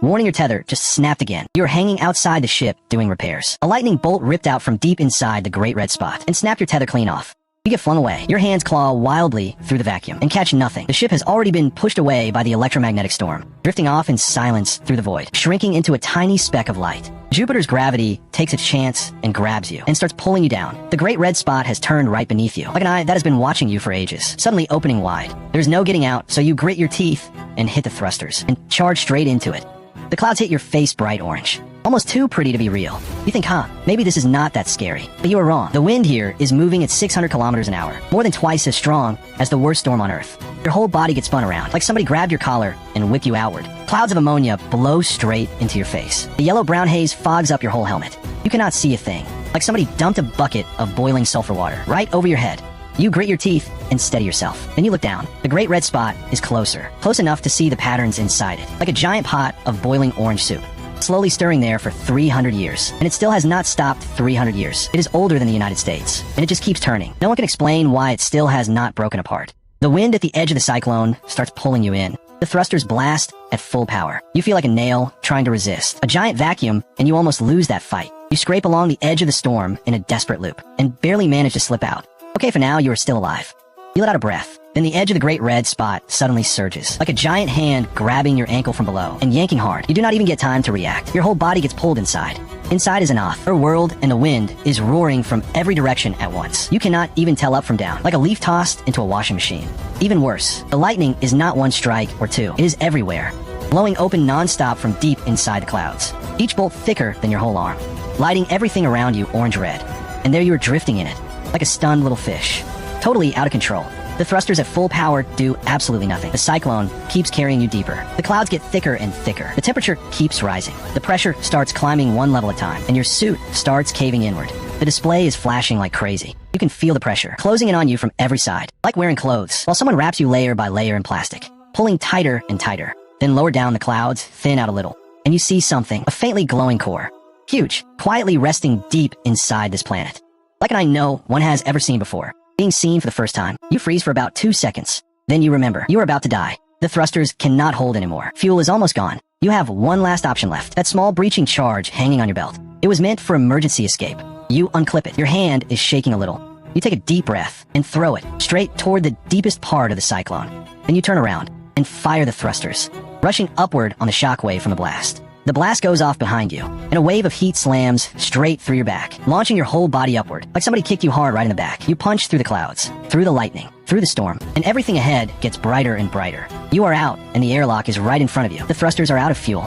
Warning, your tether just snapped again. You are hanging outside the ship doing repairs. A lightning bolt ripped out from deep inside the Great Red Spot and snapped your tether clean off. You get flung away. Your hands claw wildly through the vacuum and catch nothing. The ship has already been pushed away by the electromagnetic storm, drifting off in silence through the void, shrinking into a tiny speck of light. Jupiter's gravity takes its chance and grabs you and starts pulling you down. The Great Red Spot has turned right beneath you, like an eye that has been watching you for ages, suddenly opening wide. There's no getting out, so you grit your teeth and hit the thrusters and charge straight into it. The clouds hit your face bright orange. Almost too pretty to be real. You think, maybe this is not that scary. But you are wrong. The wind here is moving at 600 kilometers an hour, more than twice as strong as the worst storm on Earth. Your whole body gets spun around, like somebody grabbed your collar and whipped you outward. Clouds of ammonia blow straight into your face. The yellow-brown haze fogs up your whole helmet. You cannot see a thing, like somebody dumped a bucket of boiling sulfur water right over your head. You grit your teeth and steady yourself. Then you look down. The Great Red Spot is closer, close enough to see the patterns inside it, like a giant pot of boiling orange soup, slowly stirring there for 300 years. And it still has not stopped 300 years. It is older than the United States, and it just keeps turning. No one can explain why it still has not broken apart. The wind at the edge of the cyclone starts pulling you in. The thrusters blast at full power. You feel like a nail trying to resist. A giant vacuum, and you almost lose that fight. You scrape along the edge of the storm in a desperate loop, and barely manage to slip out. Okay, for now, you are still alive. You let out a breath. Then the edge of the Great Red Spot suddenly surges, like a giant hand grabbing your ankle from below and yanking hard. You do not even get time to react. Your whole body gets pulled inside. Inside is Anath. Her world and the wind is roaring from every direction at once. You cannot even tell up from down, like a leaf tossed into a washing machine. Even worse, the lightning is not one strike or two. It is everywhere, blowing open non-stop from deep inside the clouds. Each bolt thicker than your whole arm, lighting everything around you orange-red. And there you are drifting in it, like a stunned little fish, totally out of control. The thrusters at full power do absolutely nothing. The cyclone keeps carrying you deeper. The clouds get thicker and thicker. The temperature keeps rising. The pressure starts climbing one level at a time, and your suit starts caving inward. The display is flashing like crazy. You can feel the pressure closing in on you from every side, like wearing clothes, while someone wraps you layer by layer in plastic, pulling tighter and tighter. Then lower down, the clouds thin out a little, and you see something, a faintly glowing core. Huge, quietly resting deep inside this planet. Like an eye no one has ever seen before. Being seen for the first time, you freeze for about 2 seconds. Then you remember, you are about to die. The thrusters cannot hold anymore. Fuel is almost gone. You have one last option left, that small breaching charge hanging on your belt. It was meant for emergency escape. You unclip it. Your hand is shaking a little. You take a deep breath and throw it straight toward the deepest part of the cyclone. Then you turn around and fire the thrusters, rushing upward on the shockwave from the blast. The blast goes off behind you, and a wave of heat slams straight through your back, launching your whole body upward, like somebody kicked you hard right in the back. You punch through the clouds, through the lightning, through the storm, and everything ahead gets brighter and brighter. You are out, and the airlock is right in front of you. The thrusters are out of fuel.